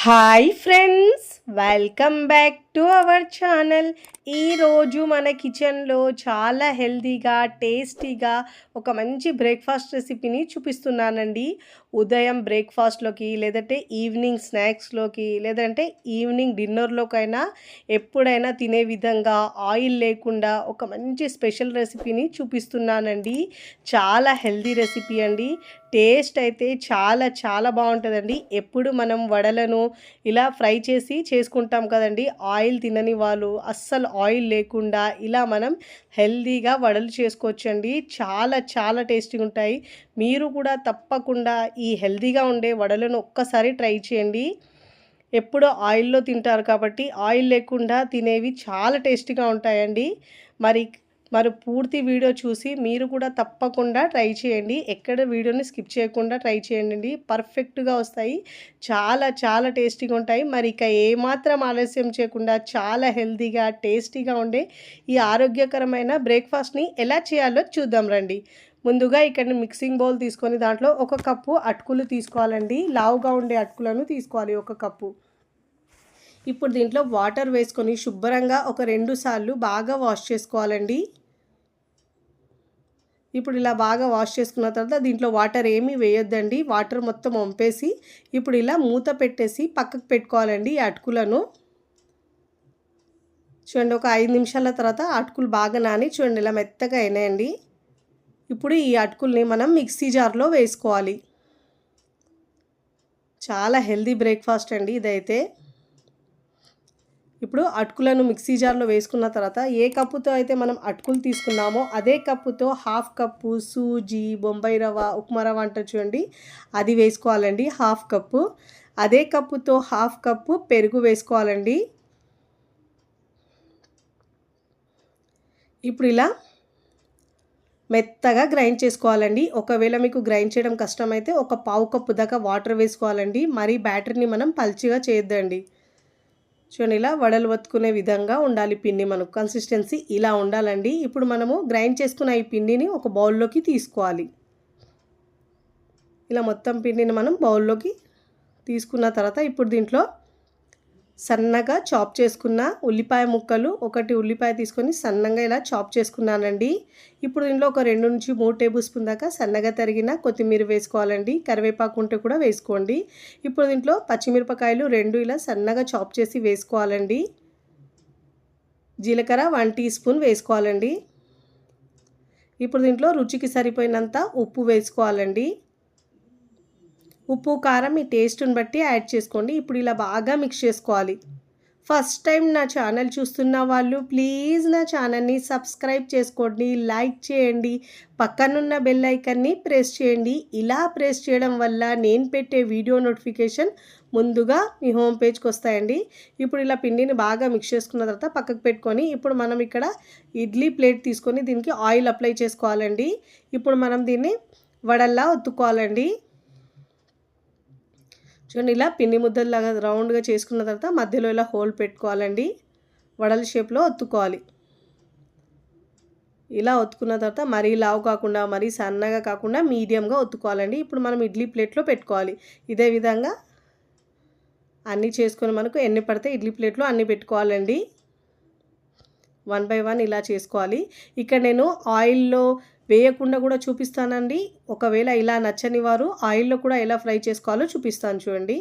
Hi friends, welcome back to our channel. ఈరోజు మన కిచెన్లో చాలా హెల్తీగా టేస్టీగా ఒక మంచి బ్రేక్ఫాస్ట్ రెసిపీని చూపిస్తున్నానండి. ఉదయం బ్రేక్ఫాస్ట్లోకి, లేదంటే ఈవినింగ్ స్నాక్స్లోకి, లేదంటే ఈవినింగ్ డిన్నర్లోకైనా ఎప్పుడైనా తినే విధంగా ఆయిల్ లేకుండా ఒక మంచి స్పెషల్ రెసిపీని చూపిస్తున్నానండి. చాలా హెల్తీ రెసిపీ అండి. టేస్ట్ అయితే చాలా చాలా బాగుంటుందండి. ఎప్పుడు మనం వడలను ఇలా ఫ్రై చేసి చేసుకుంటాం కదండి. ఆయిల్ తినని వాళ్ళు అస్సలు ఆయిల్ లేకుండా ఇలా మనం హెల్తీగా వడలు చేసుకోవచ్చండి. చాలా చాలా టేస్టీగా ఉంటాయి. మీరు కూడా తప్పకుండా ఈ హెల్తీగా ఉండే వడలను ఒక్కసారి ట్రై చేయండి. ఎప్పుడో ఆయిల్లో తింటారు కాబట్టి ఆయిల్ లేకుండా తినేవి చాలా టేస్టీగా ఉంటాయండి. మరి మరి పూర్తి వీడియో చూసి మీరు కూడా తప్పకుండా ట్రై చేయండి. ఎక్కడ వీడియోని స్కిప్ చేయకుండా ట్రై చేయండి. పర్ఫెక్ట్గా వస్తాయి. చాలా చాలా టేస్టీగా ఉంటాయి. మరి ఇక ఏమాత్రం ఆలస్యం చేయకుండా చాలా హెల్తీగా టేస్టీగా ఉండే ఈ ఆరోగ్యకరమైన బ్రేక్ఫాస్ట్ని ఎలా చేయాలో చూద్దాం రండి. ముందుగా ఇక్కడ మిక్సింగ్ బౌల్ తీసుకొని దాంట్లో 1 కప్పు అటుకులు తీసుకోవాలండి. లావుగా ఉండే అటుకులను తీసుకోవాలి 1 కప్పు. ఇప్పుడు దీంట్లో వాటర్ వేసుకొని శుభ్రంగా ఒక 2 సార్లు బాగా వాష్ చేసుకోవాలండి. ఇప్పుడు ఇలా బాగా వాష్ చేసుకున్న తర్వాత దీంట్లో వాటర్ ఏమీ వేయొద్దండి. వాటర్ మొత్తం వంపేసి ఇప్పుడు ఇలా మూత పెట్టేసి పక్కకు పెట్టుకోవాలండి ఈ అటుకులను. చూడండి, ఒక 5 నిమిషాల తర్వాత అటుకులు బాగా నాని చూడండి ఇలా మెత్తగా అయినాయండి. ఇప్పుడు ఈ అటుకుల్ని మనం మిక్సీ జార్లో వేసుకోవాలి. చాలా హెల్తీ బ్రేక్ఫాస్ట్ అండి ఇదైతే. ఇప్పుడు అటుకులను మిక్సీ జార్లో వేసుకున్న తర్వాత ఏ కప్పుతో అయితే మనం అటుకులు తీసుకున్నామో అదే కప్పుతో 1/2 కప్పు సూజీ, బొంబాయి రవ్వ, ఉప్మా రవ్వ అంటారు చూడండి, అది వేసుకోవాలండి 1/2 కప్పు. అదే కప్పుతో 1/2 కప్పు పెరుగు వేసుకోవాలండి. ఇప్పుడు ఇలా మెత్తగా గ్రైండ్ చేసుకోవాలండి. ఒకవేళ మీకు గ్రైండ్ చేయడం కష్టమైతే ఒక 1/4 కప్పు దాకా వాటర్ వేసుకోవాలండి. మరీ బ్యాటర్ని మనం పల్చగా చేయొద్దండి. చూడండి, ఇలా వడలు వత్తుకునే విధంగా ఉండాలి పిండి. మనకు కన్సిస్టెన్సీ ఇలా ఉండాలండి. ఇప్పుడు మనము గ్రైండ్ చేసుకున్న ఈ పిండిని ఒక బౌల్లోకి తీసుకోవాలి. ఇలా మొత్తం పిండిని మనం బౌల్లోకి తీసుకున్న తర్వాత ఇప్పుడు దీంట్లో సన్నగా చాప్ చేసుకున్న ఉల్లిపాయ ముక్కలు, 1 ఉల్లిపాయ తీసుకొని సన్నగా ఇలా చాప్ చేసుకున్నానండి. ఇప్పుడు దీంట్లో ఒక 2-3 టేబుల్ స్పూన్ దాకా సన్నగా తరిగిన కొత్తిమీర వేసుకోవాలండి. కరివేపాకు ఉంటే కూడా వేసుకోండి. ఇప్పుడు దీంట్లో పచ్చిమిరపకాయలు 2 ఇలా సన్నగా చాప్ చేసి వేసుకోవాలండి. జీలకర్ర 1 టీ స్పూన్ వేసుకోవాలండి. ఇప్పుడు దీంట్లో రుచికి సరిపోయినంత ఉప్పు వేసుకోవాలండి. ఉప్పు, కారం మీ టేస్ట్ని బట్టి యాడ్ చేసుకోండి. ఇప్పుడు ఇలా బాగా మిక్స్ చేసుకోవాలి. ఫస్ట్ టైం నా ఛానల్ చూస్తున్న వాళ్ళు ప్లీజ్ నా ఛానల్ని సబ్స్క్రైబ్ చేసుకోండి, లైక్ చేయండి, పక్కనున్న బెల్ ఐకాన్ని ప్రెస్ చేయండి. ఇలా ప్రెస్ చేయడం వల్ల నేను పెట్టే వీడియో నోటిఫికేషన్ ముందుగా మీ హోమ్ పేజ్కి వస్తాయండి. ఇప్పుడు ఇలా పిండిని బాగా మిక్స్ చేసుకున్న తర్వాత పక్కకు పెట్టుకొని ఇప్పుడు మనం ఇక్కడ ఇడ్లీ ప్లేట్ తీసుకొని దీనికి ఆయిల్ అప్లై చేసుకోవాలండి. ఇప్పుడు మనం దీన్ని వడల్లా ఒత్తుకోవాలండి. చూడండి, ఇలా పిండి ముద్దలాగా రౌండ్గా చేసుకున్న తర్వాత మధ్యలో ఇలా హోల్ పెట్టుకోవాలండి. వడల షేప్లో ఒత్తుకోవాలి. ఇలా ఒత్తుకున్న తర్వాత మరీ లావు కాకుండా మరీ సన్నగా కాకుండా మీడియంగా ఒత్తుకోవాలండి. ఇప్పుడు మనం ఇడ్లీ ప్లేట్లో పెట్టుకోవాలి. ఇదే విధంగా అన్నీ చేసుకొని మనకు ఎన్ని పడితే ఇడ్లీ ప్లేట్లో అన్నీ పెట్టుకోవాలండి. 1 బై 1 ఇలా చేసుకోవాలి. ఇక్కడ నేను ఆయిల్లో వేయకుండా కూడా చూపిస్తానండి. ఒకవేళ ఇలా నచ్చని వారు ఆయిల్లో కూడా ఎలా ఫ్రై చేసుకోవాలో చూపిస్తాను చూడండి.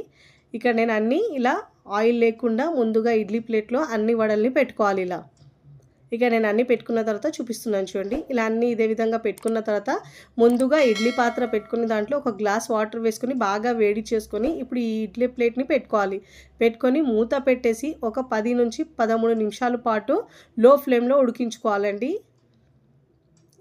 ఇక్కడ నేను అన్నీ ఇలా ఆయిల్ లేకుండా ముందుగా ఇడ్లీ ప్లేట్లో అన్ని వడల్ని పెట్టుకోవాలి ఇలా. ఇక నేను అన్నీ పెట్టుకున్న తర్వాత చూపిస్తున్నాను చూడండి. ఇలా అన్నీ ఇదే విధంగా పెట్టుకున్న తర్వాత ముందుగా ఇడ్లీ పాత్ర పెట్టుకుని దాంట్లో 1 గ్లాస్ వాటర్ వేసుకొని బాగా వేడి చేసుకొని ఇప్పుడు ఈ ఇడ్లీ ప్లేట్ని పెట్టుకోవాలి. పెట్టుకొని మూత పెట్టేసి ఒక 10 నుంచి 13 నిమిషాల పాటు లో ఫ్లేమ్లో ఉడికించుకోవాలండి.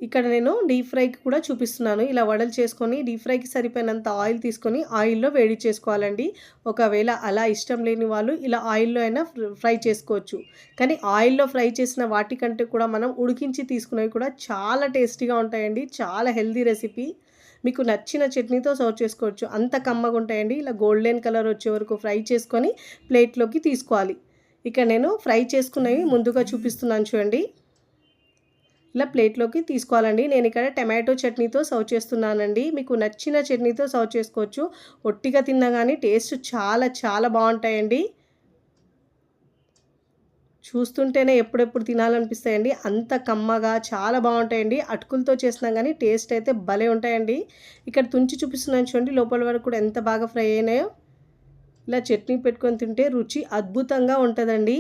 ఇక్కడ నేను డీప్ ఫ్రైకి కూడా చూపిస్తున్నాను. ఇలా వడలు చేసుకొని డీప్ ఫ్రైకి సరిపోయినంత ఆయిల్ తీసుకొని ఆయిల్లో వేడి చేసుకోవాలండి. ఒకవేళ అలా ఇష్టం లేని వాళ్ళు ఇలా ఆయిల్లో అయినా ఫ్రై చేసుకోవచ్చు. కానీ ఆయిల్లో ఫ్రై చేసిన వాటికంటే కూడా మనం ఉడికించి తీసుకునేవి కూడా చాలా టేస్టీగా ఉంటాయండి. చాలా హెల్తీ రెసిపీ. మీకు నచ్చిన చట్నీతో సర్వ్ చేసుకోవచ్చు. అంత కమ్మగా ఉంటాయండి. ఇలా గోల్డెన్ కలర్ వచ్చే వరకు ఫ్రై చేసుకొని ప్లేట్లోకి తీసుకోవాలి. ఇక నేను ఫ్రై చేసుకున్నవి ముందుగా చూపిస్తున్నాను చూడండి. ఇలా ప్లేట్లోకి తీసుకోవాలండి. నేను ఇక్కడ టమాటో చట్నీతో సర్వ్ చేస్తున్నానండి. మీకు నచ్చిన చట్నీతో సర్వ్ చేసుకోవచ్చు. ఒట్టిగా తిన్నా కానీ టేస్ట్ చాలా చాలా బాగుంటాయండి. చూస్తుంటేనే ఎప్పుడెప్పుడు తినాలనిపిస్తాయండి. అంత కమ్మగా చాలా బాగుంటాయండి. అటుకులతో చేసినా కానీ టేస్ట్ అయితే భలే ఉంటాయండి. ఇక్కడ తుంచి చూపిస్తున్నాను చూడండి, లోపల వరకు కూడా ఎంత బాగా ఫ్రై అయినాయో. ఇలా చట్నీ పెట్టుకొని తింటే రుచి అద్భుతంగా ఉంటుందండి.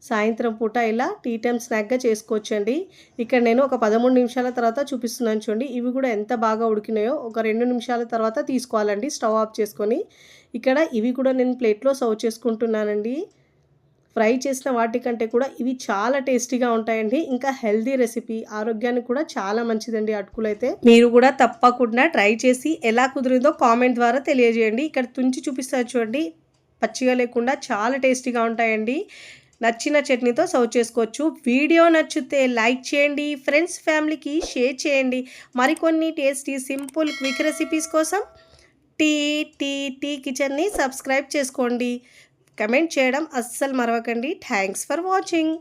సాయంత్రం పూట ఇలా టీ టైమ్ స్నాక్గా చేసుకోవచ్చండి. ఇక్కడ నేను ఒక 13 నిమిషాల తర్వాత చూపిస్తున్నాను చూడండి. ఇవి కూడా ఎంత బాగా ఉడికినాయో. ఒక 2 నిమిషాల తర్వాత తీసుకోవాలండి స్టవ్ ఆఫ్ చేసుకొని. ఇక్కడ ఇవి కూడా నేను ప్లేట్లో సర్వ్ చేసుకుంటున్నానండి. ఫ్రై చేసిన వాటికంటే కూడా ఇవి చాలా టేస్టీగా ఉంటాయండి. ఇంకా హెల్దీ రెసిపీ, ఆరోగ్యానికి కూడా చాలా మంచిదండి అటుకులైతే. మీరు కూడా తప్పకుండా ట్రై చేసి ఎలా కుదిరిందో కామెంట్ ద్వారా తెలియజేయండి. ఇక్కడ తుంచి చూపిస్తారు చూడండి, పచ్చిగా లేకుండా చాలా టేస్టీగా ఉంటాయండి. నచ్చిన చట్నీతో సర్వ్ చేసుకోవచ్చు. వీడియో నచ్చితే లైక్ చేయండి, ఫ్రెండ్స్ ఫ్యామిలీకి షేర్ చేయండి. మరికొన్ని టేస్టీ సింపుల్ క్విక్ రెసిపీస్ కోసం టీ టీ టీ కిచెన్ని సబ్స్క్రైబ్ చేసుకోండి. కమెంట్ చేయడం అస్సలు మరవకండి. Thanks for watching.